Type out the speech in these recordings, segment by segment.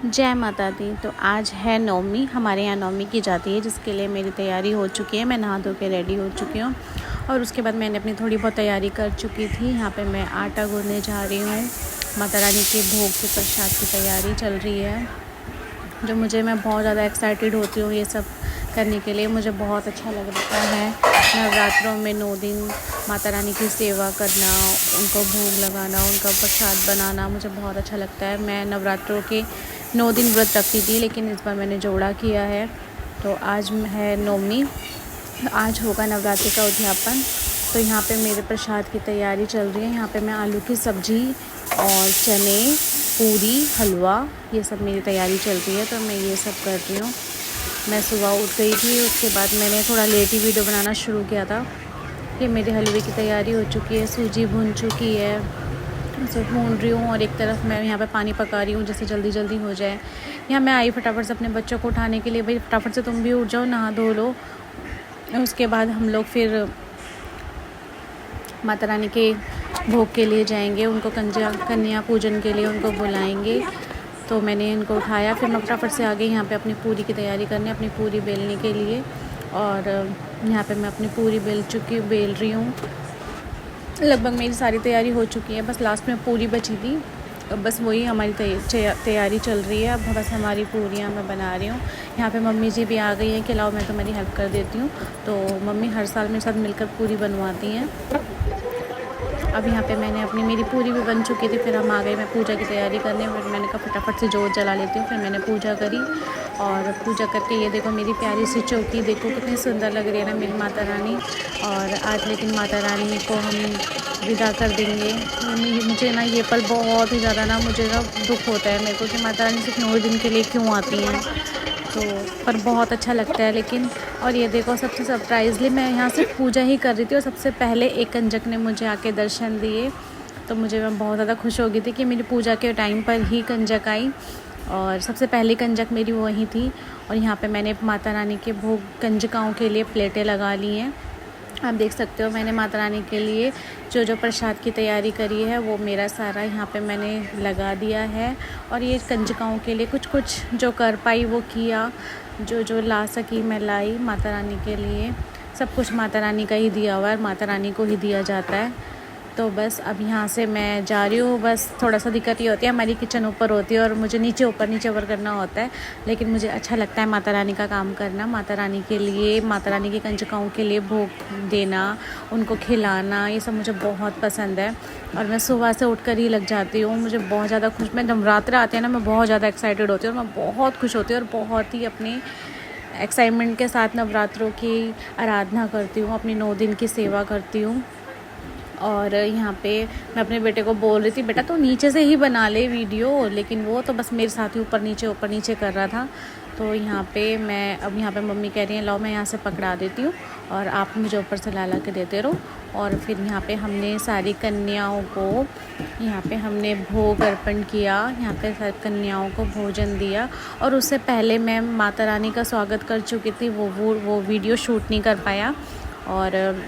जय माता दी। तो आज है नवमी, हमारे यहाँ नवमी की जाती है, जिसके लिए मेरी तैयारी हो चुकी है। मैं नहा धो के रेडी हो चुकी हूँ और उसके बाद मैंने अपनी थोड़ी बहुत तैयारी कर चुकी थी। यहाँ पे मैं आटा गूँथने जा रही हूँ। माता रानी के भोग के प्रसाद की तैयारी चल रही है, जो मैं बहुत ज़्यादा एक्साइटेड होती हूँ ये सब करने के लिए। मुझे बहुत अच्छा लग रहा है नवरात्रों में 9 दिन माता रानी की सेवा करना, उनको भोग लगाना, उनका प्रसाद बनाना मुझे बहुत अच्छा लगता है। मैं नवरात्रों के 9 दिन व्रत रखती थी, लेकिन इस बार मैंने जोड़ा किया है। तो आज है नवमी, आज होगा नवरात्रि का उद्यापन। तो यहाँ पे मेरे प्रसाद की तैयारी चल रही है। यहाँ पे मैं आलू की सब्ज़ी और चने, पूरी, हलवा, ये सब मेरी तैयारी चल रही है। तो मैं ये सब कर रही हूँ। मैं सुबह उठ गई थी, उसके बाद मैंने थोड़ा लेट ही वीडियो बनाना शुरू किया था। ये मेरे हलवे की तैयारी हो चुकी है, सूजी भून चुकी है, उसे भून रही हूँ और एक तरफ मैं यहाँ पे पानी पका रही हूँ, जैसे जल्दी जल्दी हो जाए। यहाँ मैं आई फटाफट से अपने बच्चों को उठाने के लिए, भाई फटाफट से तुम भी उठ जाओ, नहा धो लो। उसके बाद हम लोग फिर माता रानी के भोग के लिए जाएंगे, उनको कन्या पूजन के लिए उनको बुलाएंगे। तो मैंने इनको उठाया, फिर मैं फटाफट से आ गई यहाँ पे अपनी पूरी की तैयारी करने, अपनी पूरी बेलने के लिए। और यहाँ पे मैं अपनी पूरी बेल रही हूँ। लगभग मेरी सारी तैयारी हो चुकी है, बस लास्ट में पूरी बची थी। बस वही हमारी तैयारी चल रही है। अब बस हमारी पूरियाँ मैं बना रही हूँ। यहाँ पे मम्मी जी भी आ गई हैं कि लाओ मैं तुम्हारी हेल्प कर देती हूँ। तो मम्मी हर साल मेरे साथ मिलकर पूरी बनवाती हैं। अब यहाँ पे मेरी पूरी भी बन चुकी थी। फिर हम आ गए मैं पूजा की तैयारी करने। फिर मैंने कहा फटाफट से जोत जला लेती हूँ। फिर मैंने पूजा करी और पूजा करके ये देखो मेरी प्यारी सी चौकी, देखो कितनी सुंदर लग रही है ना मेरी माता रानी। और आज लेकिन माता रानी को हम विदा कर देंगे। मुझे ना ये पल बहुत ही ज़्यादा ना मुझे ना दुख होता है मेरे को कि माता रानी सिर्फ 9 दिन के लिए क्यों आती हैं। तो पर बहुत अच्छा लगता है लेकिन। और ये देखो सबसे सरप्राइजली मैं यहाँ सिर्फ पूजा ही कर रही थी और सबसे पहले एक कंजक ने मुझे आके दर्शन दिए। तो मैं बहुत ज़्यादा खुश हो गई थी कि मेरी पूजा के टाइम पर ही कंजक आई और सबसे पहली कंजक मेरी वही थी। और यहाँ पे मैंने माता रानी के भोग कंजकाओं के लिए प्लेटें लगा ली हैं। आप देख सकते हो मैंने माता रानी के लिए जो प्रसाद की तैयारी करी है वो मेरा सारा यहाँ पे मैंने लगा दिया है। और ये कंजकाओं के लिए कुछ जो कर पाई वो किया, जो ला सकी मैं लाई माता रानी के लिए। सब कुछ माता रानी का ही दिया हुआ है, माता रानी को ही दिया जाता है। तो बस अब यहाँ से मैं जा रही हूँ। बस थोड़ा सा दिक्कत ये होती है, हमारी किचन ऊपर होती है और मुझे नीचे ऊपर करना होता है। लेकिन मुझे अच्छा लगता है माता रानी का काम करना, माता रानी के लिए, माता रानी के कंजकाओं के लिए भोग देना, उनको खिलाना, ये सब मुझे बहुत पसंद है। और मैं सुबह से उठकर ही लग जाती हूँ। मुझे बहुत ज़्यादा मैं नवरात्र आते हैं ना, मैं बहुत ज़्यादा एक्साइटेड होती हूँ और मैं बहुत खुश होती हूँ और बहुत ही अपनी एक्साइटमेंट के साथ नवरात्रों की आराधना करती हूँ, अपनी 9 दिन की सेवा करती हूँ। और यहाँ पे मैं अपने बेटे को बोल रही थी बेटा तो नीचे से ही बना ले वीडियो, लेकिन वो तो बस मेरे साथ ही ऊपर नीचे कर रहा था। तो यहाँ पे मम्मी कह रही हैं लाओ मैं यहाँ से पकड़ा देती हूँ और आप मुझे ऊपर से ला के देते रहो। और फिर यहाँ पे हमने सारी कन्याओं को हमने भोग अर्पण किया, यहाँ पे सारी कन्याओं को भोजन दिया। और उससे पहले मैं माता रानी का स्वागत कर चुकी थी, वो वीडियो शूट नहीं कर पाया। और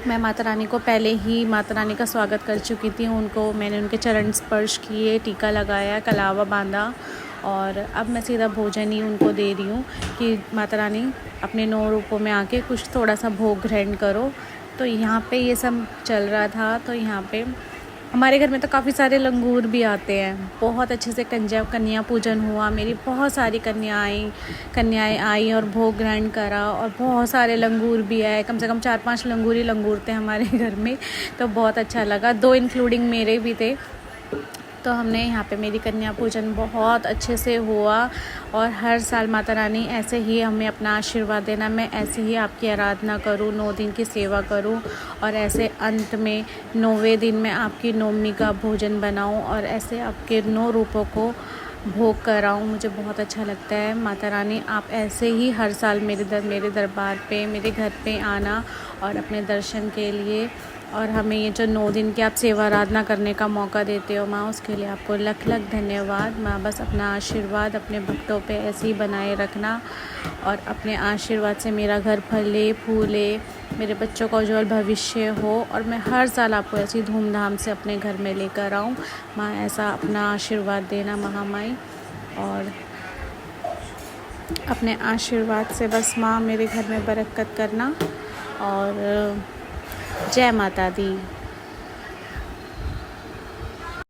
मैं माता रानी को पहले ही माता रानी का स्वागत कर चुकी थी। मैंने उनके चरण स्पर्श किए, टीका लगाया, कलावा बांधा और अब मैं सीधा भोजन ही उनको दे रही हूँ कि माता रानी अपने 9 रूपों में आके कुछ थोड़ा सा भोग ग्रहण करो। तो यहाँ पे ये सब चल रहा था। तो यहाँ पे हमारे घर में तो काफ़ी सारे लंगूर भी आते हैं। बहुत अच्छे से कन्या पूजन हुआ, मेरी बहुत सारी कन्याएं आई और भोग ग्रहण करा। और बहुत सारे लंगूर भी आए, कम से कम 4-5 लंगूर थे हमारे घर में। तो बहुत अच्छा लगा, 2 इंक्लूडिंग मेरे भी थे। तो हमने यहाँ पे मेरी कन्या पूजन बहुत अच्छे से हुआ। और हर साल माता रानी ऐसे ही हमें अपना आशीर्वाद देना, मैं ऐसे ही आपकी आराधना करूँ, 9 दिन की सेवा करूँ और ऐसे अंत में 9वें दिन में आपकी नवमी का भोजन बनाऊँ और ऐसे आपके 9 रूपों को भोग कराऊँ। मुझे बहुत अच्छा लगता है। माता रानी आप ऐसे ही हर साल मेरे दरबार पे, मेरे घर पे आना और अपने दर्शन के लिए और हमें ये जो 9 दिन की आप सेवा आराधना करने का मौका देते हो माँ, उसके लिए आपको लख धन्यवाद माँ। बस अपना आशीर्वाद अपने भक्तों पे ऐसे ही बनाए रखना और अपने आशीर्वाद से मेरा घर फले फूले, मेरे बच्चों का उज्जवल भविष्य हो और मैं हर साल आपको ऐसी धूमधाम से अपने घर में लेकर आऊँ माँ। ऐसा अपना आशीर्वाद देना महामाई। और अपने आशीर्वाद से बस माँ मेरे घर में बरकत करना। और जय माता दी।